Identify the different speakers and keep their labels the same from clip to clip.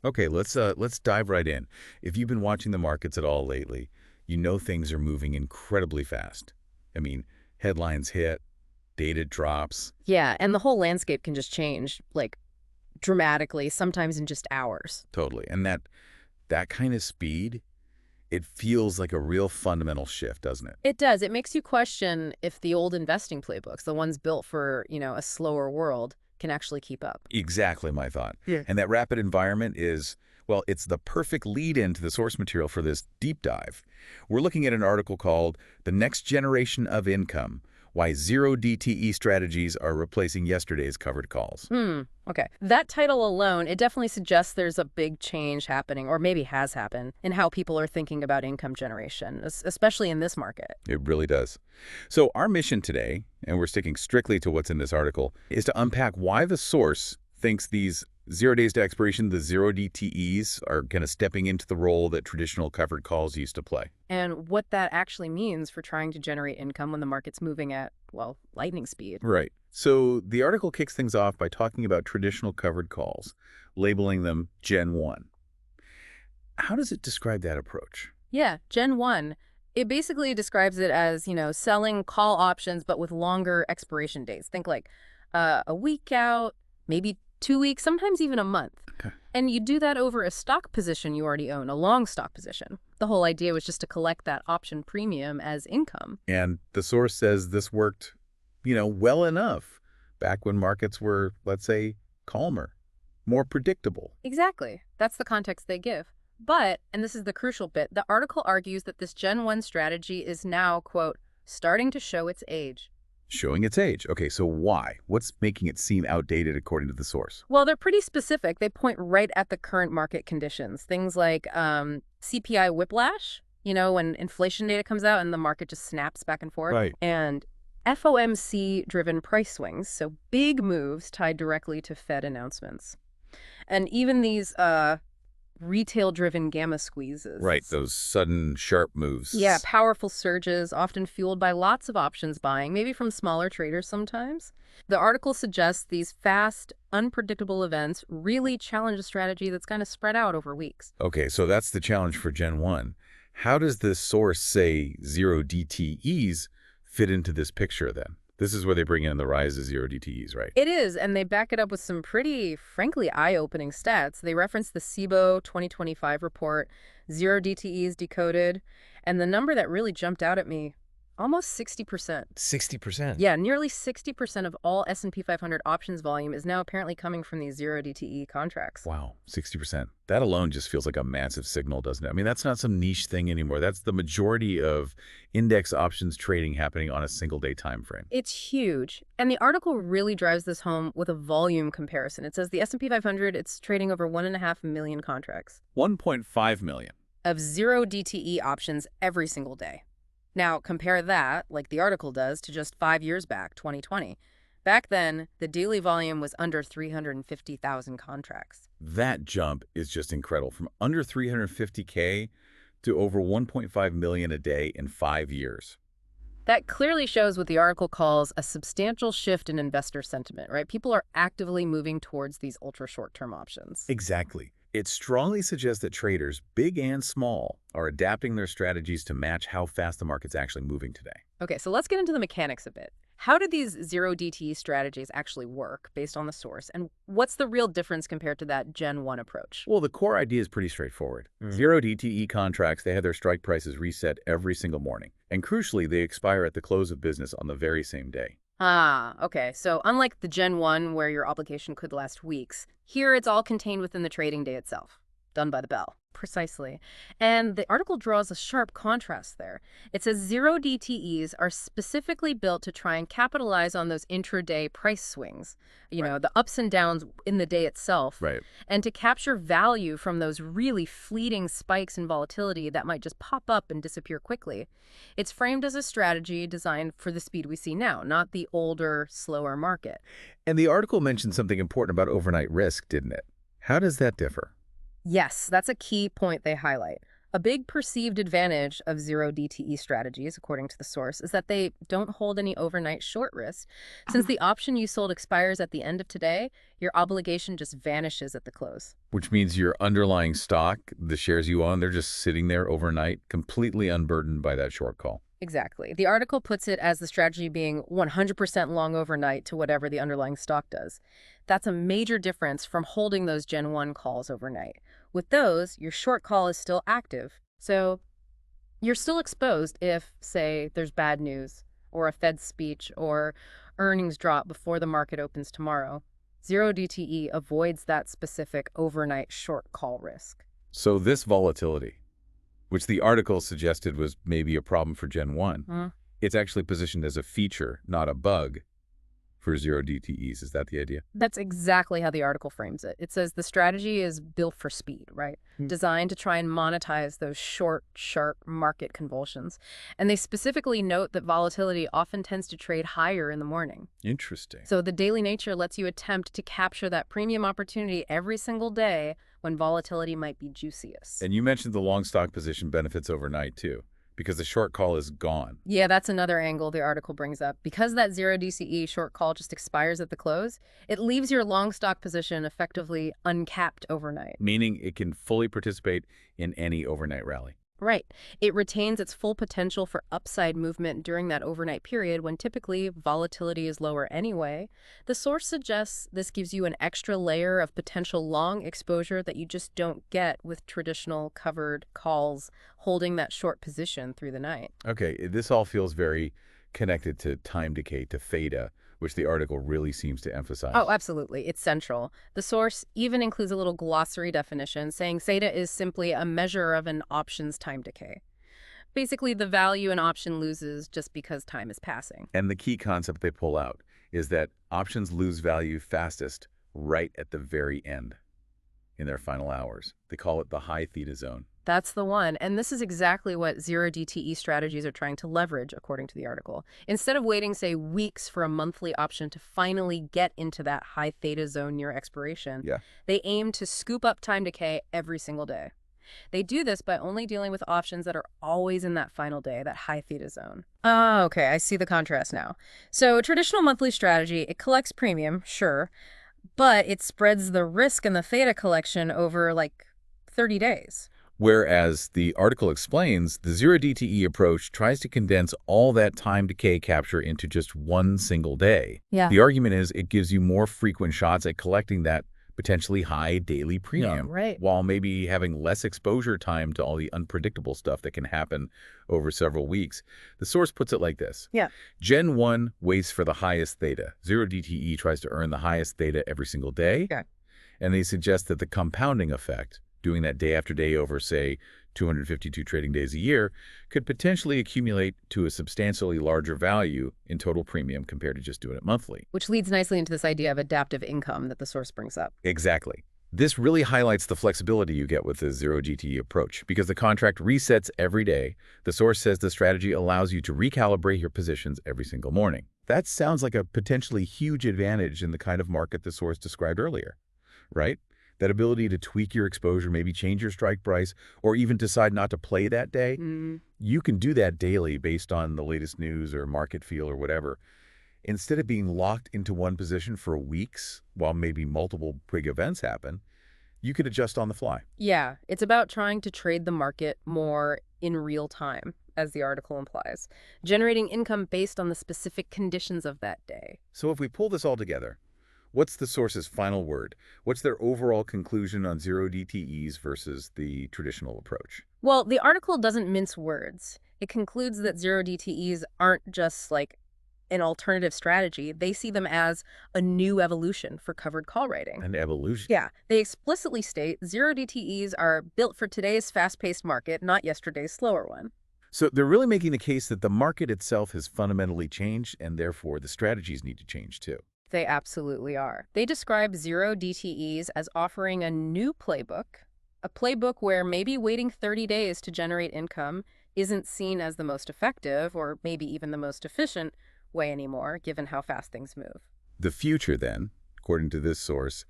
Speaker 1: Okay, let's dive right in. If you've been watching the markets at all lately, you know things are moving incredibly fast. I mean, headlines hit, data drops.
Speaker 2: Yeah, and the whole landscape can just change, like, dramatically, sometimes in just hours.
Speaker 1: Totally. And that kind of speed, it feels like a real fundamental shift, doesn't it?
Speaker 2: It does. It makes you question if the old investing playbooks, the ones built for, a slower world, can actually keep up.
Speaker 1: Exactly my thought.
Speaker 2: Yeah.
Speaker 1: And that rapid environment is, well, it's the perfect lead-in to the source material for this deep dive. We're looking at an article called The Next Generation of Income: Why Zero DTE Strategies Are Replacing Yesterday's Covered Calls.
Speaker 2: Okay. That title alone, it definitely suggests there's a big change happening, or maybe has happened, in how people are thinking about income generation, especially in this market.
Speaker 1: It really does. So our mission today, and we're sticking strictly to what's in this article, is to unpack why the source thinks these 0 days to expiration, the zero DTEs, are kind of stepping into the role that traditional covered calls used to play.
Speaker 2: And what that actually means for trying to generate income when the market's moving at, well, lightning speed.
Speaker 1: Right. So the article kicks things off by talking about traditional covered calls, labeling them Gen 1. How does it describe that approach?
Speaker 2: Yeah, Gen 1. It basically describes it as, selling call options, but with longer expiration dates. Think like a week out, maybe 2 weeks, sometimes even a month.
Speaker 1: Okay.
Speaker 2: And you do that over a stock position you already own, a long stock position. The whole idea was just to collect that option premium as income.
Speaker 1: And the source says this worked, well enough back when markets were, let's say, calmer, more predictable.
Speaker 2: Exactly. That's the context they give. But, and this is the crucial bit, the article argues that this Gen 1 strategy is now, quote, starting to show its age.
Speaker 1: Showing its age. Okay, so why? What's making it seem outdated according to the source?
Speaker 2: Well, they're pretty specific. They point right at the current market conditions. Things like CPI whiplash, when inflation data comes out and the market just snaps back and forth.
Speaker 1: Right.
Speaker 2: And FOMC-driven price swings, so big moves tied directly to Fed announcements. And even these retail-driven gamma squeezes.
Speaker 1: Right, those sudden, sharp moves.
Speaker 2: Yeah, powerful surges, often fueled by lots of options buying, maybe from smaller traders sometimes. The article suggests these fast, unpredictable events really challenge a strategy that's kind of spread out over weeks.
Speaker 1: Okay, so that's the challenge for Gen 1. How does this source say zero DTEs fit into this picture then? This is where they bring in the rise of zero DTEs, right?
Speaker 2: It is, and they back it up with some pretty, frankly, eye-opening stats. They reference the SIBO 2025 report, zero DTEs decoded, and the number that really jumped out at me, almost 60%.
Speaker 1: 60%?
Speaker 2: Yeah, nearly 60% of all S&P 500 options volume is now apparently coming from these zero DTE contracts.
Speaker 1: Wow, 60%. That alone just feels like a massive signal, doesn't it? I mean, that's not some niche thing anymore. That's the majority of index options trading happening on a single-day time frame.
Speaker 2: It's huge. And the article really drives this home with a volume comparison. It says the S&P 500, it's trading over 1.5 million contracts
Speaker 1: 1.5 million.
Speaker 2: of zero DTE options every single day. Now, compare that, like the article does, to just 5 years back, 2020. Back then, the daily volume was under 350,000 contracts.
Speaker 1: That jump is just incredible. From under 350K to over 1.5 million a day in 5 years.
Speaker 2: That clearly shows what the article calls a substantial shift in investor sentiment, right? People are actively moving towards these ultra short-term options.
Speaker 1: Exactly. It strongly suggests that traders, big and small, are adapting their strategies to match how fast the market's actually moving today.
Speaker 2: Okay, so let's get into the mechanics a bit. How do these zero DTE strategies actually work based on the source? And what's the real difference compared to that Gen 1 approach?
Speaker 1: Well, the core idea is pretty straightforward. Zero DTE contracts, they have their strike prices reset every single morning. And crucially, they expire at the close of business on the very same day.
Speaker 2: Ah, okay. So unlike the Gen 1 where your obligation could last weeks, here it's all contained within the trading day itself, done by the bell. Precisely. And the article draws a sharp contrast there. It says zero DTEs are specifically built to try and capitalize on those intraday price swings, the ups and downs in the day itself,
Speaker 1: Right.
Speaker 2: and to capture value from those really fleeting spikes in volatility that might just pop up and disappear quickly. It's framed as a strategy designed for the speed we see now, not the older, slower market.
Speaker 1: And the article mentioned something important about overnight risk, didn't it? How does that differ?
Speaker 2: Yes, that's a key point they highlight. A big perceived advantage of zero DTE strategies, according to the source, is that they don't hold any overnight short risk. Since the option you sold expires at the end of today, your obligation just vanishes at the close.
Speaker 1: Which means your underlying stock, the shares you own, they're just sitting there overnight, completely unburdened by that short call.
Speaker 2: Exactly. The article puts it as the strategy being 100% long overnight to whatever the underlying stock does. That's a major difference from holding those Gen 1 calls overnight. With those, your short call is still active. So you're still exposed if, say, there's bad news, or a Fed speech, or earnings drop before the market opens tomorrow. Zero DTE avoids that specific overnight short call risk.
Speaker 1: So this volatility, which the article suggested was maybe a problem for Gen 1, it's actually positioned as a feature, not a bug, for zero DTEs. Is that the idea?
Speaker 2: That's exactly how the article frames it. It says the strategy is built for speed, right? Designed to try and monetize those short, sharp market convulsions. And they specifically note that volatility often tends to trade higher in the morning.
Speaker 1: Interesting.
Speaker 2: So the daily nature lets you attempt to capture that premium opportunity every single day when volatility might be juiciest.
Speaker 1: And you mentioned the long stock position benefits overnight, too, because the short call is gone.
Speaker 2: Yeah, that's another angle the article brings up. Because that zero DCE short call just expires at the close, it leaves your long stock position effectively uncapped overnight.
Speaker 1: Meaning it can fully participate in any overnight rally.
Speaker 2: Right. It retains its full potential for upside movement during that overnight period when typically volatility is lower anyway. The source suggests this gives you an extra layer of potential long exposure that you just don't get with traditional covered calls holding that short position through the night.
Speaker 1: Okay, this all feels very connected to time decay, to theta, which the article really seems to emphasize.
Speaker 2: Oh, absolutely. It's central. The source even includes a little glossary definition saying theta is simply a measure of an option's time decay. Basically, the value an option loses just because time is passing.
Speaker 1: And the key concept they pull out is that options lose value fastest right at the very end, in their final hours. They call it the high theta zone.
Speaker 2: That's the one. And this is exactly what zero DTE strategies are trying to leverage, according to the article. Instead of waiting, say, weeks for a monthly option to finally get into that high theta zone near expiration, they aim to scoop up time decay every single day. They do this by only dealing with options that are always in that final day, that high theta zone. Oh, okay, I see the contrast now. So a traditional monthly strategy, it collects premium, sure, but it spreads the risk in the theta collection over like 30 days.
Speaker 1: Whereas the article explains, the zero DTE approach tries to condense all that time decay capture into just one single day.
Speaker 2: Yeah.
Speaker 1: The argument is it gives you more frequent shots at collecting that potentially high daily premium, while maybe having less exposure time to all the unpredictable stuff that can happen over several weeks. The source puts it like this. Gen 1 waits for the highest theta. Zero DTE tries to earn the highest theta every single day. And they suggest that the compounding effect, doing that day after day over, say, 252 trading days a year, could potentially accumulate to a substantially larger value in total premium compared to just doing it monthly.
Speaker 2: Which leads nicely into this idea of adaptive income that the source brings up.
Speaker 1: Exactly. This really highlights the flexibility you get with the zero DTE approach. Because the contract resets every day, the source says the strategy allows you to recalibrate your positions every single morning. That sounds like a potentially huge advantage in the kind of market the source described earlier, right? That ability to tweak your exposure, maybe change your strike price, or even decide not to play that day. You can do that daily based on the latest news or market feel or whatever. Instead of being locked into one position for weeks while maybe multiple big events happen, you could adjust on the fly.
Speaker 2: Yeah, it's about trying to trade the market more in real time, as the article implies, generating income based on the specific conditions of that day.
Speaker 1: So if we pull this all together, what's the source's final word? What's their overall conclusion on zero DTEs versus the traditional approach?
Speaker 2: Well, the article doesn't mince words. It concludes that zero DTEs aren't just like an alternative strategy. They see them as a new evolution for covered call writing.
Speaker 1: An evolution?
Speaker 2: Yeah. They explicitly state zero DTEs are built for today's fast-paced market, not yesterday's slower one.
Speaker 1: So they're really making the case that the market itself has fundamentally changed, and therefore the strategies need to change too.
Speaker 2: They absolutely are. They describe zero DTEs as offering a new playbook, a playbook where maybe waiting 30 days to generate income isn't seen as the most effective or maybe even the most efficient way anymore, given how fast things move.
Speaker 1: The future then, according to this source,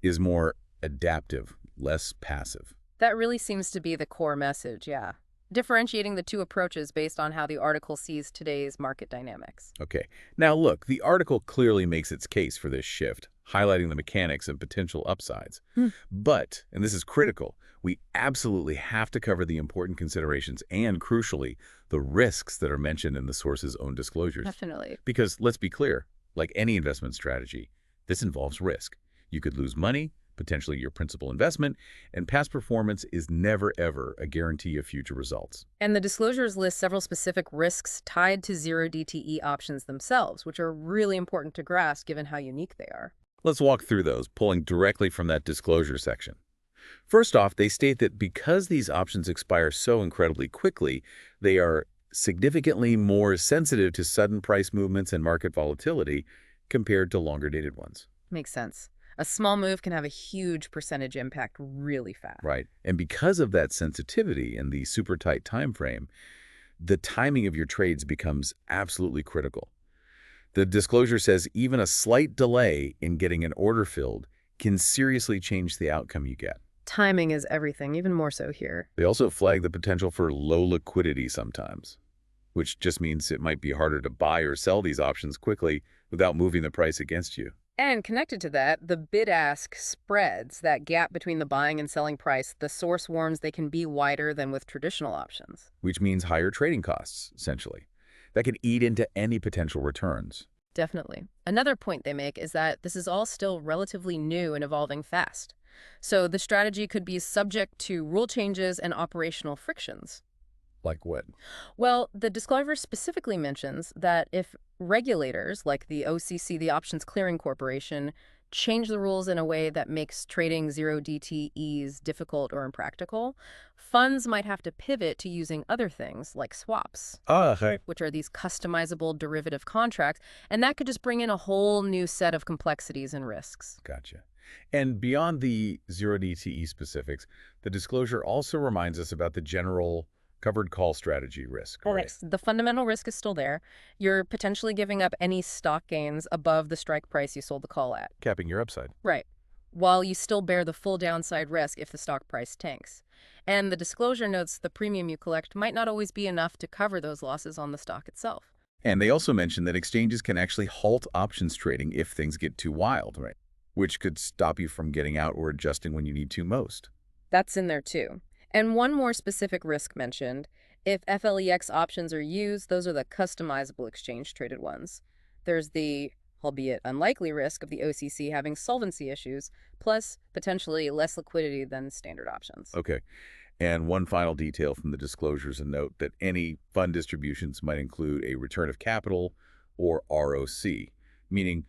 Speaker 1: is more adaptive, less passive.
Speaker 2: That really seems to be the core message, yeah. Differentiating the two approaches based on how the article sees today's market dynamics.
Speaker 1: Okay. Now look, the article clearly makes its case for this shift, highlighting the mechanics and potential upsides.
Speaker 2: Hmm.
Speaker 1: But, and this is critical, we absolutely have to cover the important considerations and, crucially, the risks that are mentioned in the source's own disclosures.
Speaker 2: Definitely.
Speaker 1: Because, let's be clear, like any investment strategy, this involves risk. You could lose money, potentially your principal investment, and past performance is never, ever a guarantee of future results.
Speaker 2: And the disclosures list several specific risks tied to zero DTE options themselves, which are really important to grasp given how unique they are.
Speaker 1: Let's walk through those, pulling directly from that disclosure section. First off, they state that because these options expire so incredibly quickly, they are significantly more sensitive to sudden price movements and market volatility compared to longer-dated ones.
Speaker 2: Makes sense. A small move can have a huge percentage impact really fast.
Speaker 1: Right. And because of that sensitivity and the super tight time frame, the timing of your trades becomes absolutely critical. The disclosure says even a slight delay in getting an order filled can seriously change the outcome you get.
Speaker 2: Timing is everything, even more so here.
Speaker 1: They also flag the potential for low liquidity sometimes, which just means it might be harder to buy or sell these options quickly without moving the price against you.
Speaker 2: And connected to that, the bid-ask spreads, that gap between the buying and selling price, the source warns they can be wider than with traditional options.
Speaker 1: Which means higher trading costs, essentially. That could eat into any potential returns.
Speaker 2: Definitely. Another point they make is that this is all still relatively new and evolving fast. So the strategy could be subject to rule changes and operational frictions.
Speaker 1: Like what?
Speaker 2: Well, the disclosure specifically mentions that if regulators like the OCC, the Options Clearing Corporation, change the rules in a way that makes trading zero DTEs difficult or impractical, funds might have to pivot to using other things like swaps,
Speaker 1: Okay.
Speaker 2: which are these customizable derivative contracts, and that could just bring in a whole new set of complexities and risks.
Speaker 1: Gotcha. And beyond the zero DTE specifics, the disclosure also reminds us about the general covered call strategy risk.
Speaker 2: Okay,
Speaker 1: Right?
Speaker 2: so the fundamental risk is still there. You're potentially giving up any stock gains above the strike price you sold the call at.
Speaker 1: Capping your upside.
Speaker 2: Right. While you still bear the full downside risk if the stock price tanks. And the disclosure notes the premium you collect might not always be enough to cover those losses on the stock itself.
Speaker 1: And they also mention that exchanges can actually halt options trading if things get too wild, right? Which could stop you from getting out or adjusting when you need to most.
Speaker 2: That's in there too. And one more specific risk mentioned, if FLEX options are used, those are the customizable exchange-traded ones. There's the, albeit unlikely, risk of the OCC having solvency issues, plus potentially less liquidity than standard options.
Speaker 1: Okay. And one final detail from the disclosures, a note that any fund distributions might include a return of capital or ROC, meaning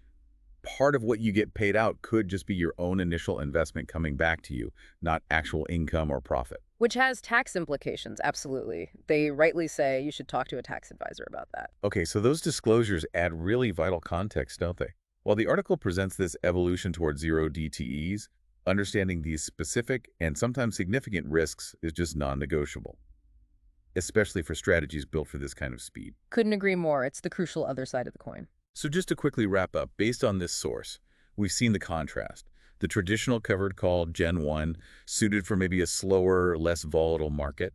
Speaker 1: part of what you get paid out could just be your own initial investment coming back to you, not actual income or profit.
Speaker 2: Which has tax implications, absolutely. They rightly say you should talk to a tax advisor about that.
Speaker 1: Okay, so those disclosures add really vital context, don't they? While the article presents this evolution towards zero DTEs, understanding these specific and sometimes significant risks is just non-negotiable, especially for strategies built for this kind of speed.
Speaker 2: Couldn't agree more. It's the crucial other side of the coin.
Speaker 1: So just to quickly wrap up, based on this source, we've seen the contrast. The traditional covered call Gen 1, suited for maybe a slower, less volatile market.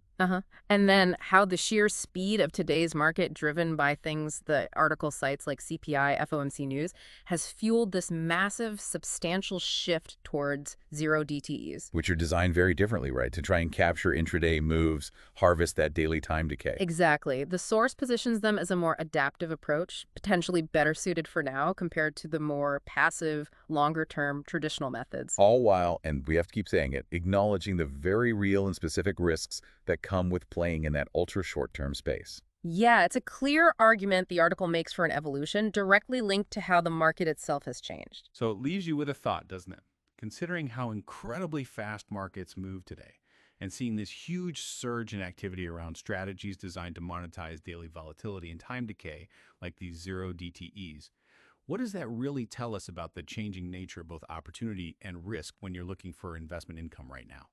Speaker 2: And then how the sheer speed of today's market, driven by things the article cites like CPI, FOMC news, has fueled this massive, substantial shift towards zero DTEs.
Speaker 1: Which are designed very differently, right? To try and capture intraday moves, harvest that daily time decay.
Speaker 2: Exactly. The source positions them as a more adaptive approach, potentially better suited for now compared to the more passive, longer-term traditional methods.
Speaker 1: All while, and we have to keep saying it, acknowledging the very real and specific risks that come with playing in that ultra-short-term space.
Speaker 2: Yeah, it's a clear argument the article makes for an evolution directly linked to how the market itself has changed.
Speaker 3: So it leaves you with a thought, doesn't it? Considering how incredibly fast markets move today and seeing this huge surge in activity around strategies designed to monetize daily volatility and time decay, like these zero DTEs, what does that really tell us about the changing nature of both opportunity and risk when you're looking for investment income right now?